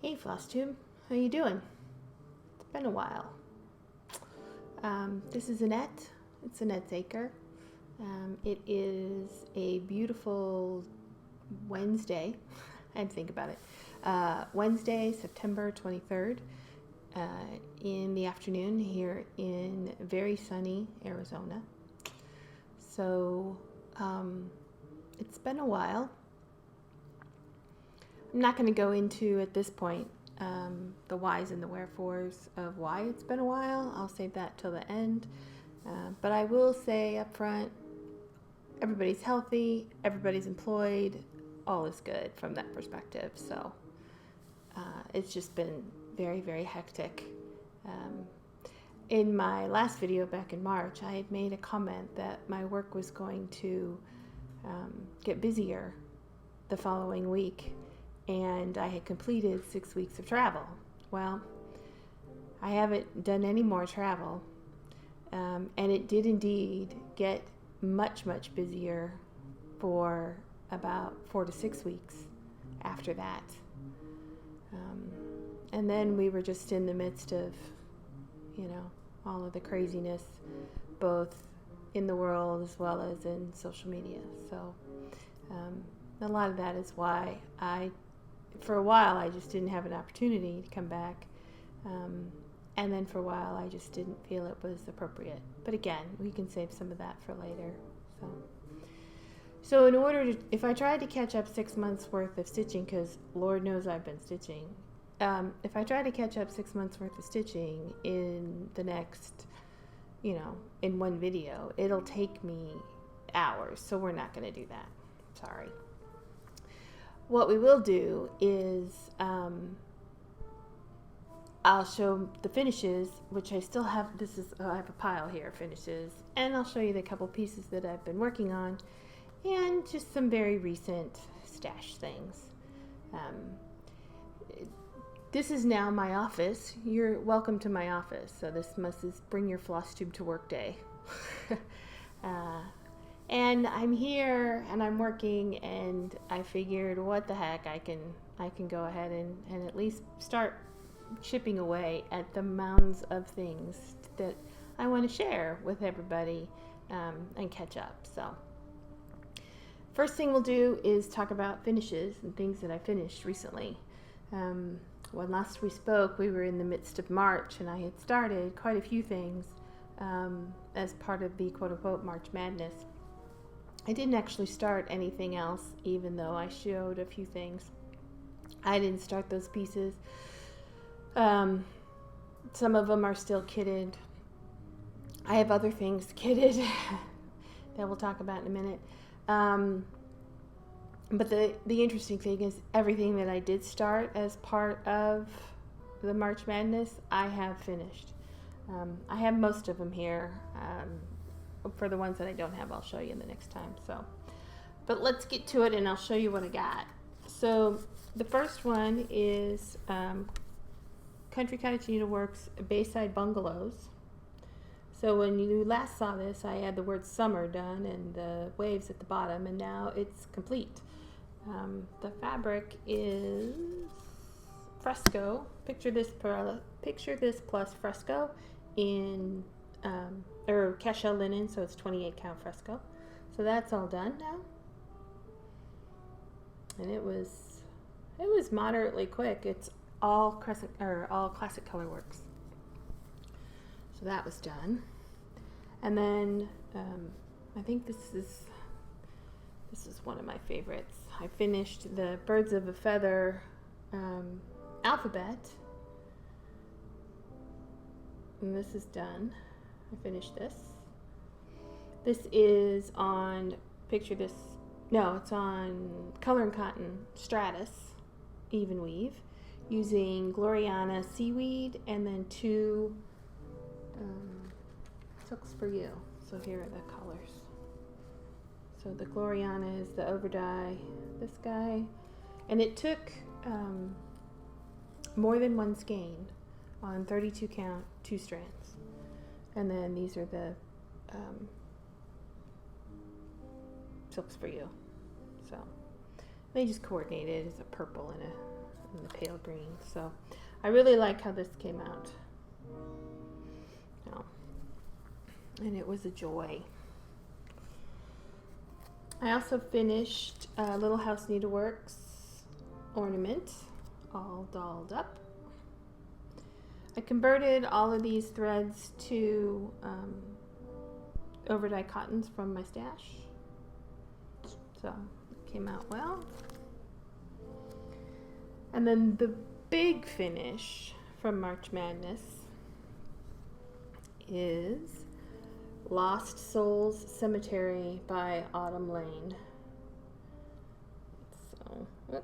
Hey FlossTube, how you doing? It's been a while. This is Annette. It's Annette's Acre. It is a beautiful Wednesday. I had to think about it. Wednesday, September 23rd, in the afternoon here in very sunny Arizona. So it's been a while. I'm not going to go into, at this point, the whys and the wherefores of why it's been a while. I'll save that till the end. But I will say up front, everybody's healthy, everybody's employed, all is good from that perspective. So it's just been very, very hectic. In my last video back in March, I had made a comment that my work was going to get busier the following week. And I had completed 6 weeks of travel. Well, I haven't done any more travel, and it did indeed get much, much busier for about 4 to 6 weeks after that. And then we were just in the midst of, all of the craziness, both in the world as well as in social media. So a lot of that is why for a while, I just didn't have an opportunity to come back. And then for a while, I just didn't feel it was appropriate. But again, we can save some of that for later. So in order to, if I tried to catch up 6 months worth of stitching, because Lord knows I've been stitching, if I try to catch up 6 months worth of stitching in the next, in one video, it'll take me hours. So we're not going to do that. Sorry. What we will do is I'll show the finishes, which I still have. I have a pile here of finishes, and I'll show you the couple pieces that I've been working on, and just some very recent stash things. This is now my office. You're welcome to my office. So this is bring your FlossTube to work day. And I'm here and I'm working, and I figured, what the heck, I can go ahead and at least start chipping away at the mounds of things that I want to share with everybody and catch up. So first thing we'll do is talk about finishes and things that I finished recently. When last we spoke, we were in the midst of March, and I had started quite a few things as part of the quote-unquote March Madness. I didn't actually start anything else, even though I showed a few things. I didn't start those pieces. Some of them are still kitted. I have other things kitted that we'll talk about in a minute. But the interesting thing is everything that I did start as part of the March Madness, I have finished. I have most of them here. For the ones that I don't have, I'll show you in the next time. But let's get to it, and I'll show you what I got. So the first one is Country Cottage Needleworks Bayside Bungalows. So when you last saw this, I had the word summer done and the waves at the bottom, and now it's complete. The fabric is fresco. Picture this plus fresco in or cashel linen, so it's 28 count fresco. So that's all done now, and it was moderately quick. It's all classic color works. So that was done, and then I think this is one of my favorites. I finished the Birds of a Feather alphabet, and this is done. I finished this. This is on, it's on Color and Cotton Stratus Even Weave, using Gloriana Seaweed and then 2 Silks for You. So here are the colors. So the Gloriana is the overdye, this guy, and it took more than one skein on 32 count 2 strands. And then these are the Silks for You. So they just coordinated as a purple and and the pale green. So I really like how this came out. Oh. And it was a joy. I also finished Little House Needleworks ornament, all dolled up. I converted all of these threads to overdyed cottons from my stash. So it came out well. And then the big finish from March Madness is Lost Souls Cemetery by Autumn Lane. So,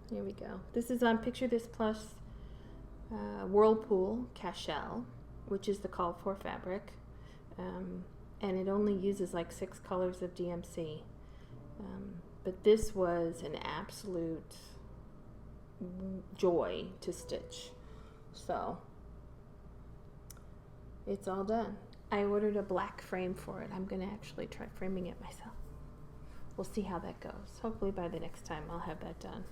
here we go. This is on Picture This Plus Whirlpool Cashel, which is the called for fabric. And it only uses like 6 colors of DMC. But this was an absolute joy to stitch. So it's all done. I ordered a black frame for it. I'm going to actually try framing it myself. We'll see how that goes. Hopefully by the next time I'll have that done.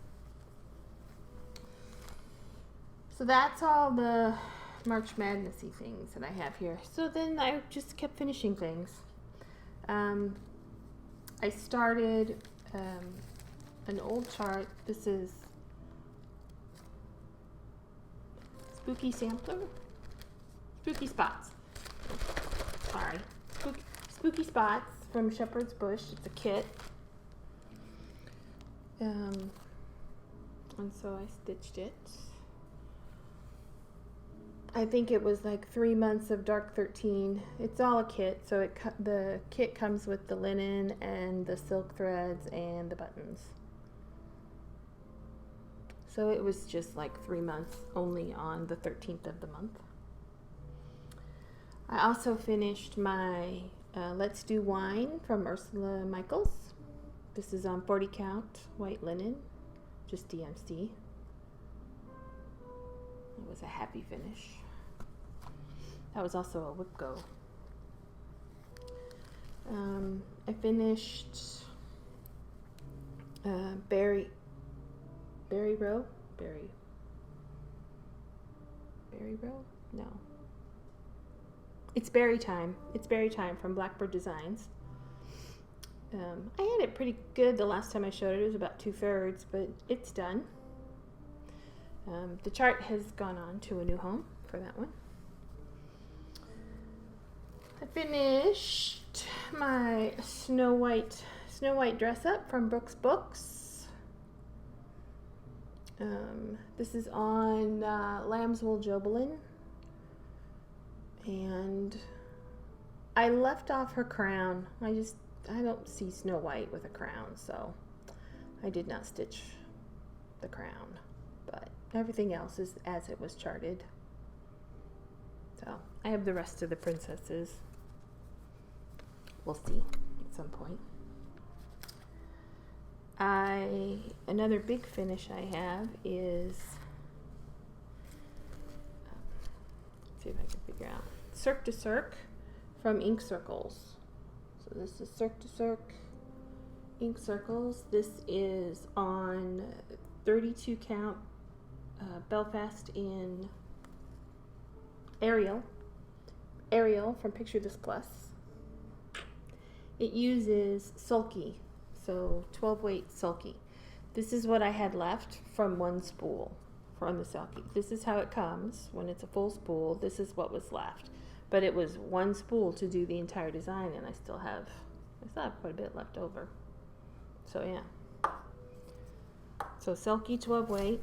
So that's all the March Madnessy things that I have here. So then I just kept finishing things. I started an old chart. This is Spooky Sampler? Spooky Spots. Sorry. Spooky Spots from Shepherd's Bush. It's a kit. And so I stitched it. I think it was like 3 months of Dark 13. It's all a kit, so the kit comes with the linen and the silk threads and the buttons. So it was just like 3 months only on the 13th of the month. I also finished my Let's Do Wine from Ursula Michaels. This is on 40 count white linen, just DMC. It was a happy finish. That was also a whip go. I finished Berry Row? Berry Row? No. It's Berry Time. It's Berry Time from Blackbird Designs. I had it pretty good the last time I showed it. It was about 2/3, but it's done. The chart has gone on to a new home for that one. I finished my Snow White dress up from Brooks Books. This is on lamb's wool Jobelin. And I left off her crown. I don't see Snow White with a crown, so I did not stitch the crown. But everything else is as it was charted. So I have the rest of the princesses. We'll see at some point. Another big finish I have is, let's see if I can figure out, Cirque de Cirque from Ink Circles. So this is Cirque de Cirque Ink Circles. This is on 32 count Belfast in Ariel from Picture This Plus. It uses sulky, so 12 weight sulky. This is what I had left from one spool from the sulky. This is how it comes when it's a full spool. This is what was left, but it was one spool to do the entire design, and I still have quite a bit left over. So yeah, so sulky 12 weight.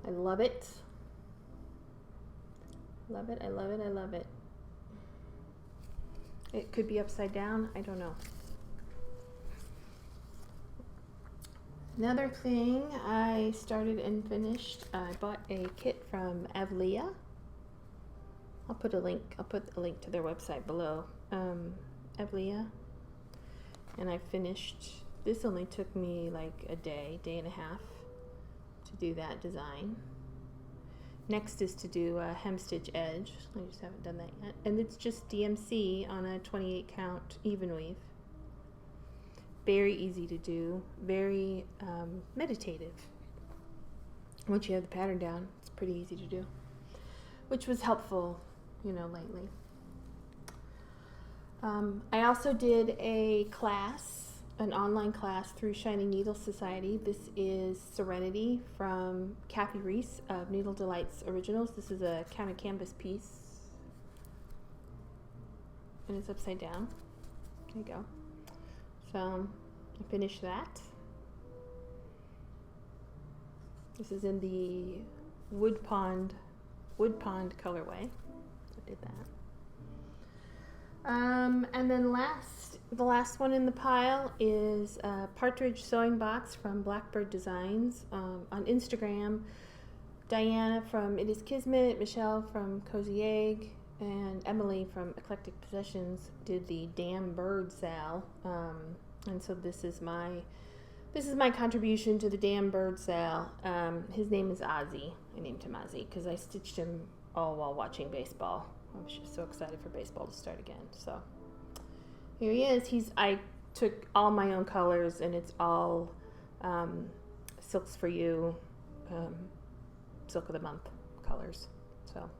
I love it. Love it, I love it, I love it. It could be upside down, I don't know. Another thing I started and finished, I bought a kit from Avlia. I'll put a link to their website below. Avlia. And I finished, this only took me like a day and a half to do that design. Next is to do a hem stitch edge. I just haven't done that yet. And it's just DMC on a 28 count even weave. very easy to do, very meditative. Once you have the pattern down, it's pretty easy to do, which was helpful, lately. I also did a class, an online class through Shining Needle Society. This is Serenity from Kathy Reese of Needle Delights Originals. This is a counter canvas piece, and it's upside down. There you go. So I finished that. This is in the Wood Pond colorway. So I did that. And then the last one in the pile is a partridge sewing box from Blackbird Designs. On Instagram, Diana from It Is Kismet, Michelle from Cozy Egg, and Emily from Eclectic Possessions did the Damn Bird Sal. And so this is my contribution to the Damn Bird Sal. His name is Ozzy. I named him Ozzy because I stitched him all while watching baseball. I was just so excited for baseball to start again. So here he is. I took all my own colors, and it's all Silks for You, Silk of the Month colors. So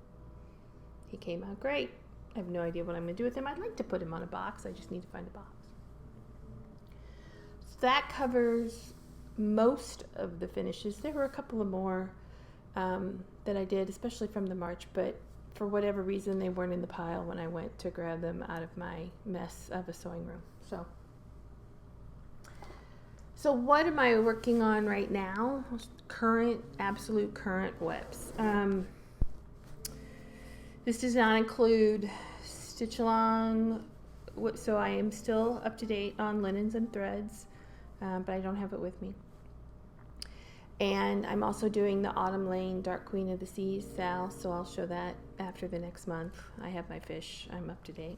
he came out great. I have no idea what I'm going to do with him. I'd like to put him on a box. I just need to find a box. So that covers most of the finishes. There were a couple of more that I did, especially from the March, but for whatever reason, they weren't in the pile when I went to grab them out of my mess of a sewing room. So what am I working on right now? Absolute current WEPs. This does not include stitch along, so I am still up to date on linens and threads, but I don't have it with me. And I'm also doing the Autumn Lane Dark Queen of the Seas Sal, so I'll show that after the next month. I have my fish. I'm up to date.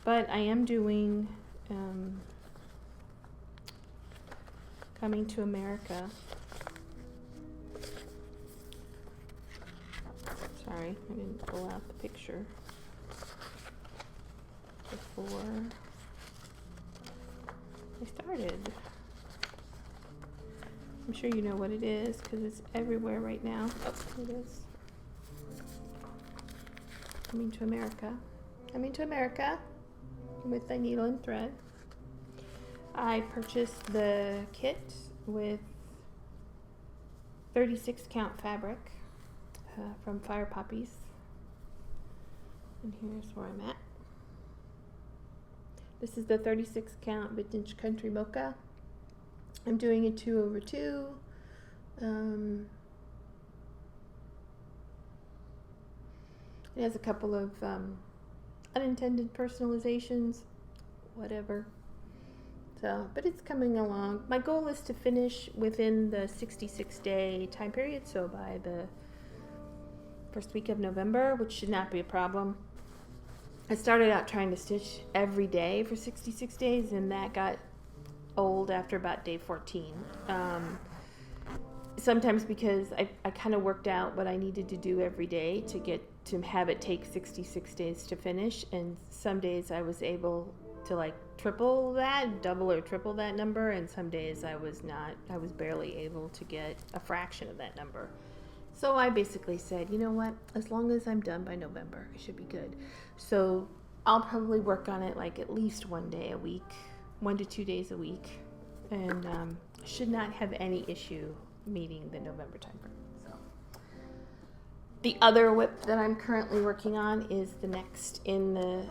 But I am doing Coming to America. Sorry, I didn't pull out the picture before I started. I'm sure you know what it is because it's everywhere right now. Oh, it is. Coming to America. Coming to America with the needle and thread. I purchased the kit with 36 count fabric from Fire Poppies. And here's where I'm at. This is the 36 count Vintage Country Mocha. I'm doing a 2/2. It has a couple of unintended personalizations, whatever. So, but it's coming along. My goal is to finish within the 66-day time period, so by the first week of November, which should not be a problem. I started out trying to stitch every day for 66 days, and that got old after about day 14. Sometimes because I kind of worked out what I needed to do every day to have it take 66 days to finish, and some days I was able to triple that, double or triple that number, and some days I was barely able to get a fraction of that number. So I basically said, you know what, as long as I'm done by November, I should be good. So I'll probably work on it at least 1 day a week, 1 to 2 days a week, and should not have any issue meeting the November time frame. So the other WIP that I'm currently working on is the next in the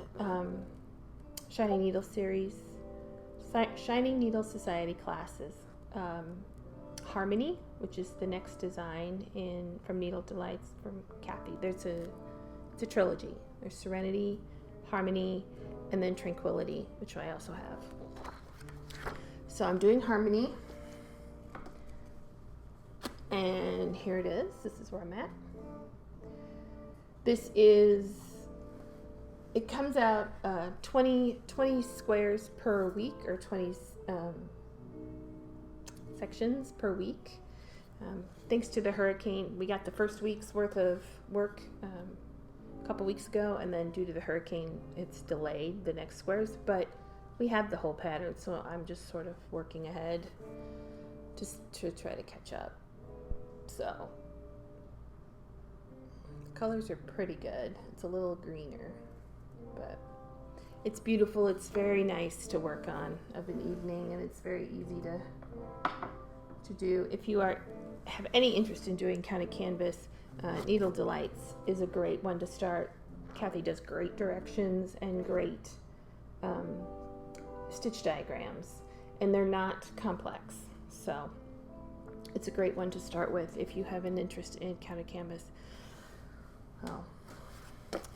Shining Needle series, Shining Needle Society classes. Harmony, which is the next design from Needle Delights from Kathy. It's a trilogy. There's Serenity, Harmony, and then Tranquility, which I also have. So I'm doing Harmony, and here it is. This is where I'm at. It comes out 20 squares per week, or 20 sections per week. Thanks to the hurricane, we got the first week's worth of work a couple weeks ago, and then due to the hurricane, it's delayed the next squares. But we have the whole pattern, so I'm just sort of working ahead just to try to catch up. So the colors are pretty good. It's a little greener, but it's beautiful. It's very nice to work on of an evening, and it's very easy to do. If you have any interest in doing kind of canvas, Needle Delights is a great one to start. Kathy does great directions and great stitch diagrams, and they're not complex, so it's a great one to start with if you have an interest in counter canvas.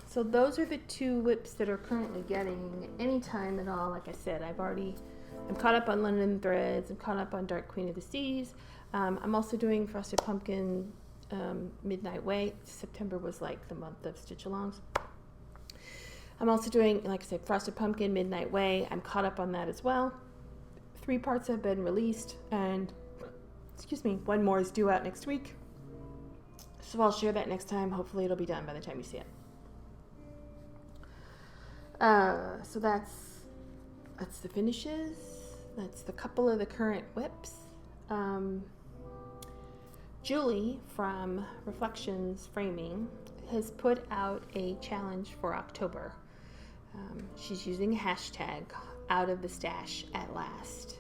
So those are the 2 whips that are currently getting any time at all. Like I said, I'm caught up on London Threads. I'm caught up on Dark Queen of the Seas. I'm also doing Frosted Pumpkin Midnight Way. September was like the month of stitch-alongs. I'm also doing, like I said, Frosted Pumpkin Midnight Way. I'm caught up on that as well. 3 parts have been released, and 1 more is due out next week. So I'll share that next time. Hopefully it'll be done by the time you see it. So that's the finishes. That's the couple of the current whips. Julie from Reflections Framing has put out a challenge for October. She's using a hashtag out of the stash at last.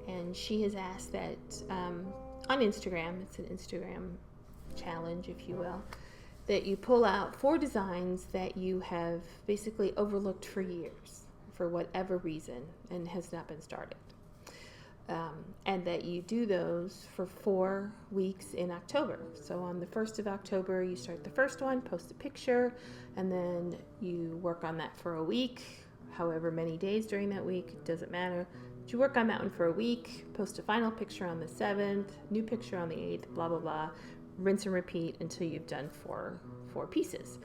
And she has asked that on Instagram, it's an Instagram challenge, if you will, that you pull out 4 designs that you have basically overlooked for years for whatever reason and has not been started. And that you do those for 4 weeks in October. So on the 1st of October, you start the first one, post a picture, and then you work on that for a week, however many days during that week, it doesn't matter. But you work on that one for a week, post a final picture on the 7th, new picture on the 8th, blah, blah, blah. Rinse and repeat until you've done 4 pieces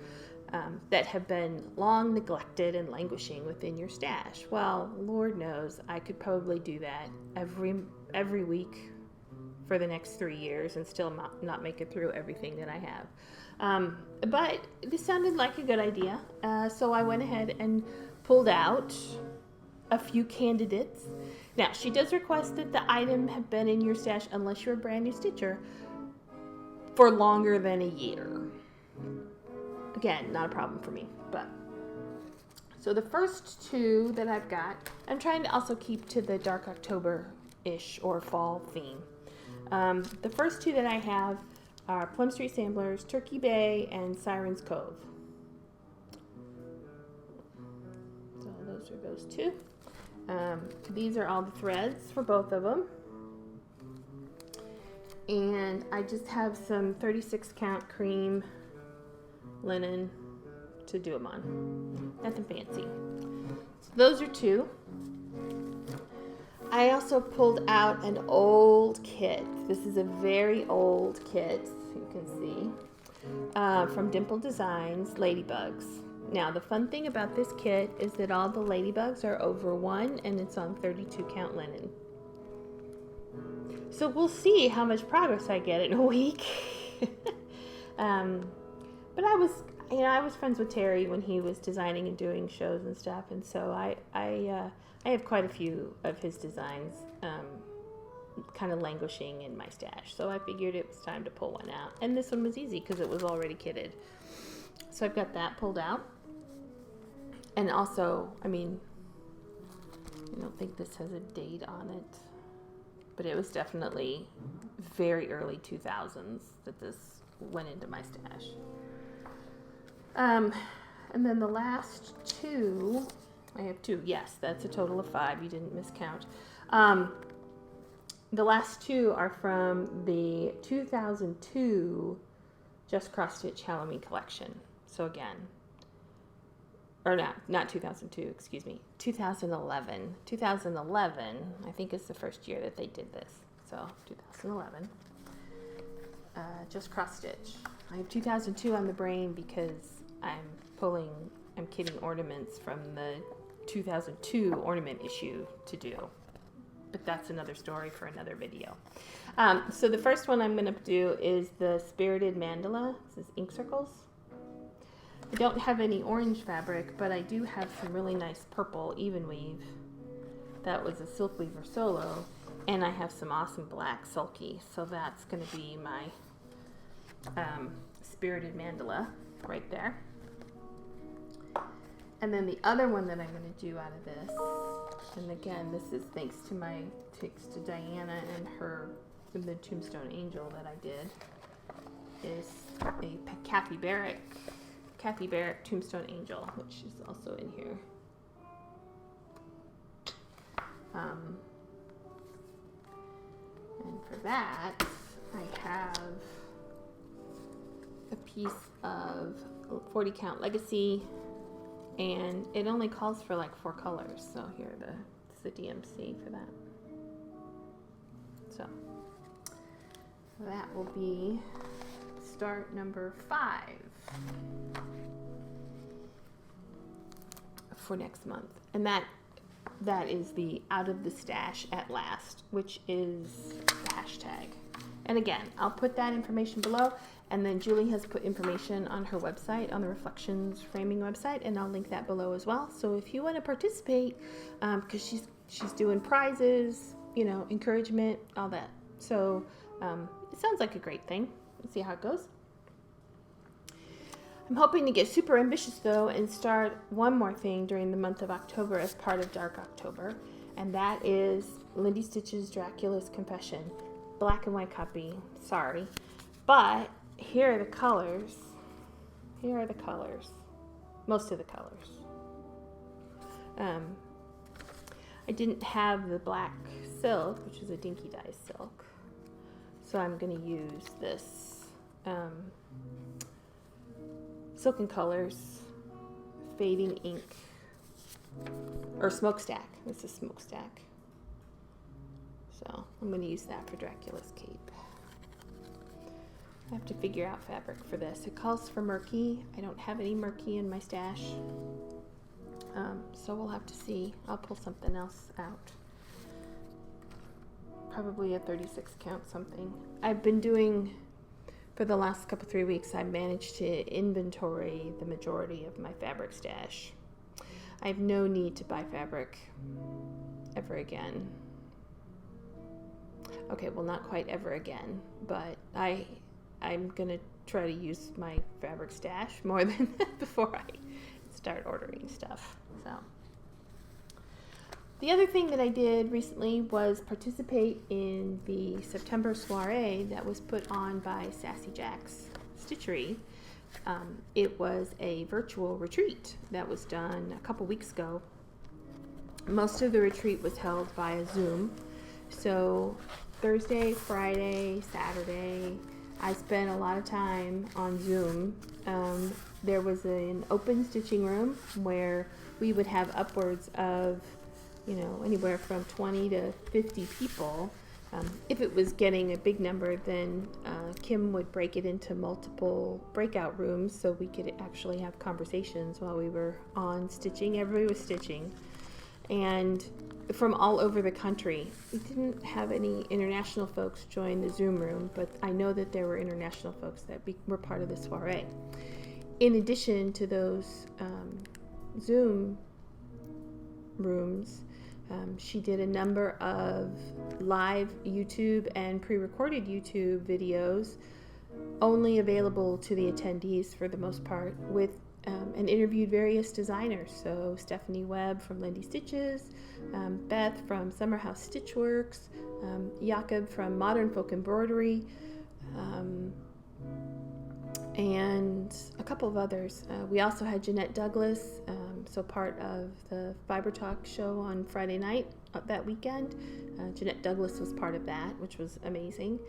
that have been long neglected and languishing within your stash. Well, Lord knows I could probably do that every week for the next 3 years and still not make it through everything that I have. But this sounded like a good idea, so I went ahead and pulled out a few candidates. Now, she does request that the item have been in your stash, unless you're a brand new stitcher, for longer than a year. Again, not a problem for me, but. So the first 2 that I've got, I'm trying to also keep to the dark October-ish or fall theme. The first 2 that I have are Plum Street Samplers, Turkey Bay, and Siren's Cove. So those are those 2. These are all the threads for both of them. And I just have some 36 count cream linen to do them on. Nothing fancy. So those are 2. I also pulled out an old kit. This is a very old kit, you can see, from Dimple Designs, Ladybugs. Now, the fun thing about this kit is that all the ladybugs are over 1, and it's on 32 count linen. So we'll see how much progress I get in a week. But I was friends with Terry when he was designing and doing shows and stuff, and so I have quite a few of his designs kind of languishing in my stash. So I figured it was time to pull one out, and this one was easy because it was already kitted. So I've got that pulled out, and also, I don't think this has a date on it, but it was definitely very early 2000s that this went into my stash. And then the last 2, I have 2. Yes, that's a total of 5. You didn't miscount. The last 2 are from the 2002 Just Cross Stitch Halloween collection. So again, or not 2002, excuse me, 2011. 2011, I think, is the first year that they did this. So 2011, Just Cross Stitch. I have 2002 on the brain because I'm kitting ornaments from the 2002 ornament issue to do. But that's another story for another video. So the first one I'm going to do is the Spirited Mandala. This is ink circles. I don't have any orange fabric, but I do have some really nice purple even weave. that was a silk weaver solo, and I have some awesome black sulky, so that's going to be my spirited mandala right there. And then the other one that I'm going to do out of this, and again, this is thanks to Diana and the Tombstone Angel that I did, is a Kathy Barrick Tombstone Angel, which is also in here. And for that, I have a piece of 40 count Legacy, and it only calls for like 4 colors. So here, it's the DMC for that. So that will be start number 5 for next month. And that is the out of the stash at last, which is the hashtag. And again, I'll put that information below, and then Julie has put information on her website, on the Reflections Framing website, and I'll link that below as well. So if you want to participate, because she's doing prizes, encouragement, all that. So it sounds like a great thing. Let's see how it goes. I'm hoping to get super ambitious though and start one more thing during the month of October as part of Dark October, and that is Lindy Stitch's Dracula's Confession. Black and white copy, sorry. But here are the colors. Most of the colors. I didn't have the black silk, which is a dinky dye silk. So I'm going to use this Silken Colors Fading Ink, or Smokestack. This is Smokestack. So I'm going to use that for Dracula's Cape. I have to figure out fabric for this. It calls for murky. I don't have any murky in my stash. So we'll have to see. I'll pull something else out. Probably a 36 count something. I've been doing, for the last 3 weeks, I've managed to inventory the majority of my fabric stash. I have no need to buy fabric ever again. Okay, well, not quite ever again, but I'm going to try to use my fabric stash more than before I start ordering stuff. So the other thing that I did recently was participate in the September soiree that was put on by Sassy Jack's Stitchery. It was a virtual retreat that was done a couple weeks ago. Most of the retreat was held via Zoom. So Thursday, Friday, Saturday, I spent a lot of time on Zoom. There was an open stitching room where we would have upwards of, anywhere from 20 to 50 people. If it was getting a big number, then Kim would break it into multiple breakout rooms so we could actually have conversations while we were on stitching. Everybody was stitching. And from all over the country. We didn't have any international folks join the Zoom room, but I know that there were international folks that were part of the soiree. In addition to those Zoom rooms, she did a number of live YouTube and pre-recorded YouTube videos only available to the attendees for the most part, with and interviewed various designers. So Stephanie Webb from Lindy Stitches, Beth from Summer House Stitchworks, Jakob from Modern Folk Embroidery, and a couple of others. We also had Jeanette Douglas, so part of the Fiber Talk show on Friday night that weekend. Jeanette Douglas was part of that, which was amazing.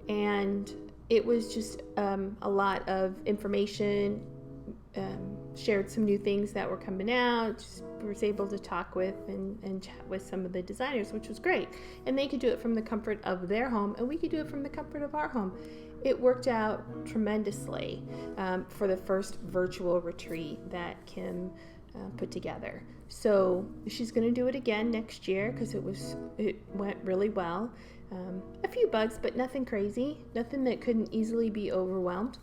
And it was just a lot of information, shared some new things that were coming out, just was able to talk with and chat with some of the designers, which was great. And they could do it from the comfort of their home, and we could do it from the comfort of our home. It worked out tremendously for the first virtual retreat that Kim put together. So she's going to do it again next year because it went really well. A few bugs, but nothing crazy, nothing that couldn't easily be overwhelmed.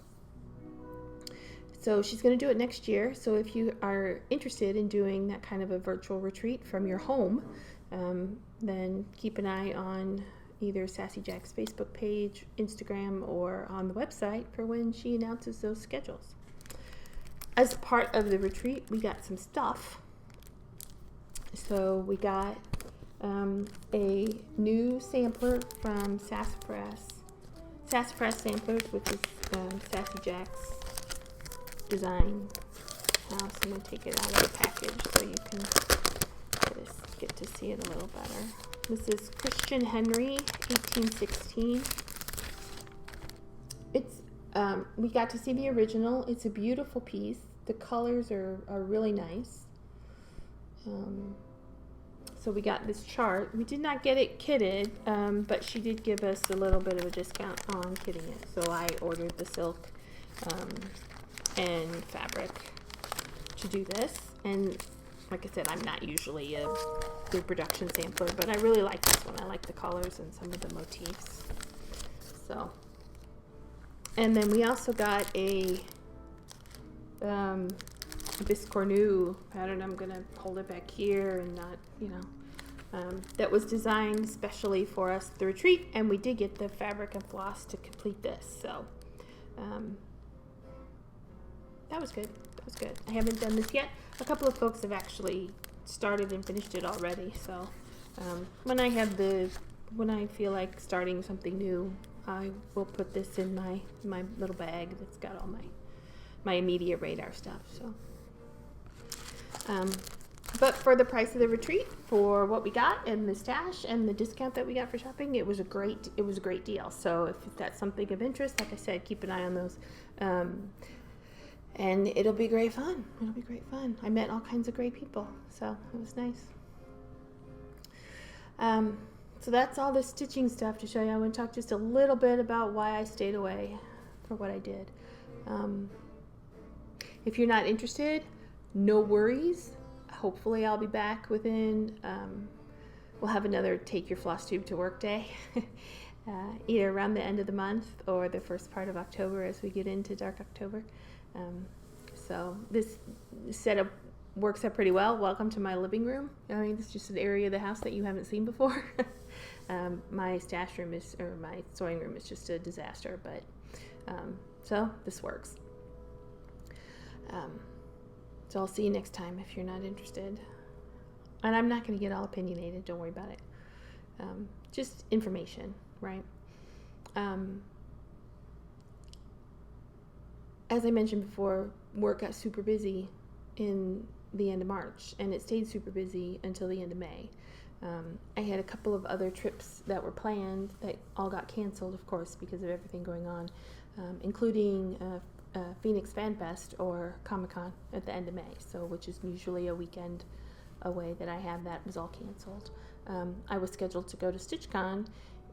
So she's going to do it next year. So if you are interested in doing that kind of a virtual retreat from your home, then keep an eye on either Sassy Jack's Facebook page, Instagram, or on the website for when she announces those schedules. As part of the retreat, we got some stuff. So we got a new sampler from Sassafras Samplers, which is Sassy Jack's design house. I'm going to take it out of the package so you can get to see it a little better. This is Christian Henry, 1816. It's we got to see the original. It's a beautiful piece. The colors are really nice. So we got this chart. We did not get it kitted, but she did give us a little bit of a discount on kitting it. So I ordered the silk and fabric to do this. And like I said, I'm not usually a big production sampler, but I really like this one. I like the colors and some of the motifs. So, and then we also got a Biscornu pattern. I'm gonna hold it back here and not, that was designed especially for us the retreat, and we did get the fabric and floss to complete this. So that was good. That was good. I haven't done this yet. A couple of folks have actually started and finished it already. So when I feel like starting something new, I will put this in my little bag that's got all my immediate radar stuff. So, but for the price of the retreat, for what we got and the stash and the discount that we got for shopping, it was a great deal. So if that's something of interest, like I said, keep an eye on those. And it'll be great fun. It'll be great fun. I met all kinds of great people, so it was nice. So that's all the stitching stuff to show you. I want to talk just a little bit about why I stayed away for what I did. If you're not interested, no worries. Hopefully I'll be back within, we'll have another Take Your FlossTube to Work day, either around the end of the month or the first part of October as we get into dark October. So this setup works out pretty well. Welcome to my living room. I mean, this is just an area of the house that you haven't seen before. My stash room my sewing room is just a disaster, but so this works. So I'll see you next time if you're not interested. And I'm not going to get all opinionated. Don't worry about it. Just information, right? As I mentioned before, work got super busy in the end of March, and it stayed super busy until the end of May. I had a couple of other trips that were planned that all got canceled, of course, because of everything going on, including Phoenix Fan Fest or Comic-Con at the end of May, which is usually a weekend away that I have. That was all canceled. I was scheduled to go to StitchCon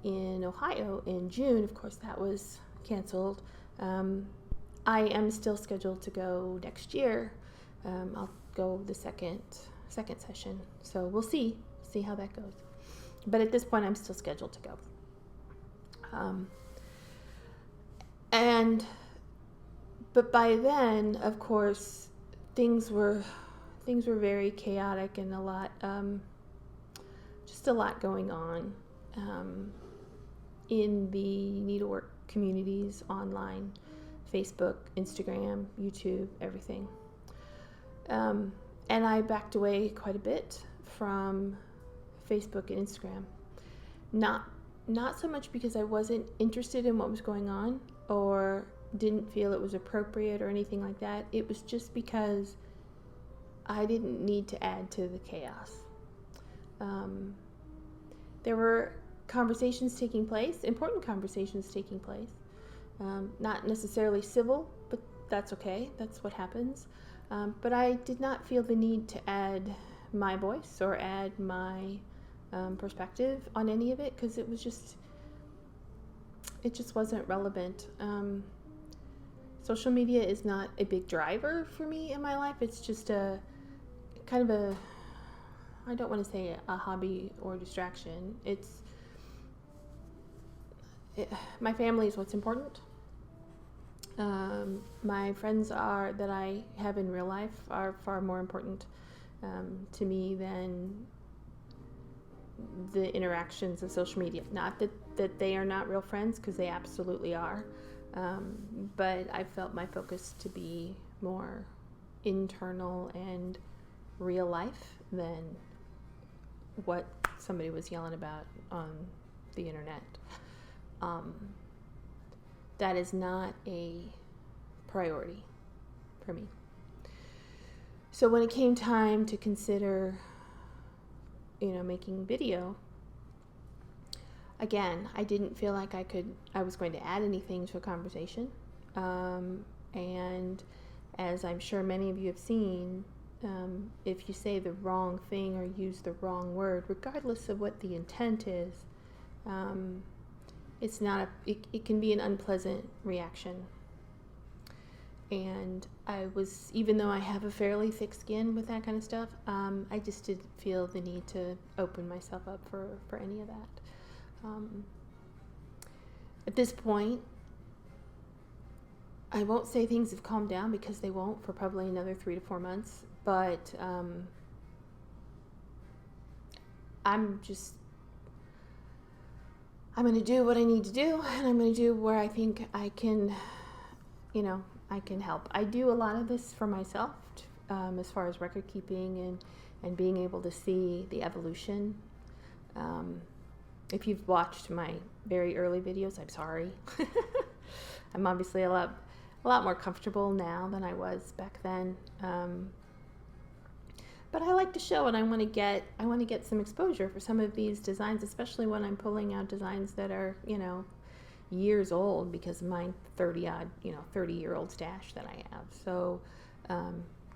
in Ohio in June. Of course, that was canceled. I am still scheduled to go next year. I'll go the second session, so we'll see how that goes. But at this point, I'm still scheduled to go. But by then, of course, things were very chaotic and just a lot going on in the needlework communities online. Facebook, Instagram, YouTube, everything. And I backed away quite a bit from Facebook and Instagram. Not so much because I wasn't interested in what was going on or didn't feel it was appropriate or anything like that. It was just because I didn't need to add to the chaos. There were conversations taking place, important conversations taking place. Not necessarily civil, but that's okay. That's what happens. But I did not feel the need to add my voice or add my perspective on any of it, because it just wasn't relevant. Social media is not a big driver for me in my life. It's just a kind of I don't want to say a hobby or distraction. My family is what's important. My friends that I have in real life are far more important to me than the interactions of social media. Not that they are not real friends, because they absolutely are. But I felt my focus to be more internal and real life than what somebody was yelling about on the internet. That is not a priority for me. So when it came time to consider, making video, again, I didn't feel like I was going to add anything to a conversation. And as I'm sure many of you have seen, if you say the wrong thing or use the wrong word, regardless of what the intent is, it can be an unpleasant reaction. And even though I have a fairly thick skin with that kind of stuff, I just didn't feel the need to open myself up for any of that. At this point, I won't say things have calmed down, because they won't for probably another 3 to 4 months, but I'm going to do what I need to do, and I'm going to do where I think I can, I can help. I do a lot of this for myself, as far as record keeping and being able to see the evolution. If you've watched my very early videos, I'm sorry. I'm obviously a lot more comfortable now than I was back then. But I like to show, and I want to get some exposure for some of these designs, especially when I'm pulling out designs that are, years old, because of my 30-year-old stash that I have. So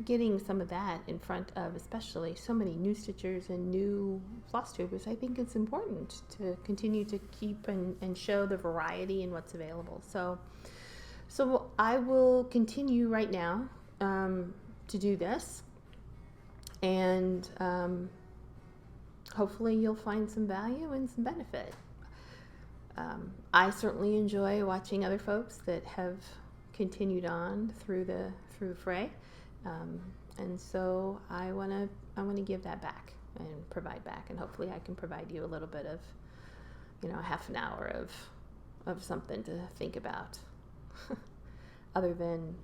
getting some of that in front of especially so many new stitchers and new floss tubers, I think it's important to continue to keep and show the variety in what's available. So I will continue right now to do this, and hopefully you'll find some value and some benefit. I certainly enjoy watching other folks that have continued on through the fray, and so I want to give that back and provide back, and hopefully I can provide you a little bit of, a half an hour of something to think about, other than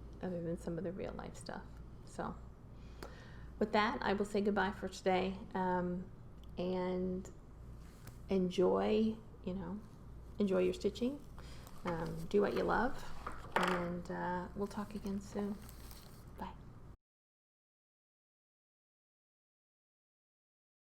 some of the real life stuff. So with that, I will say goodbye for today, and enjoy your stitching. Do what you love, and we'll talk again soon.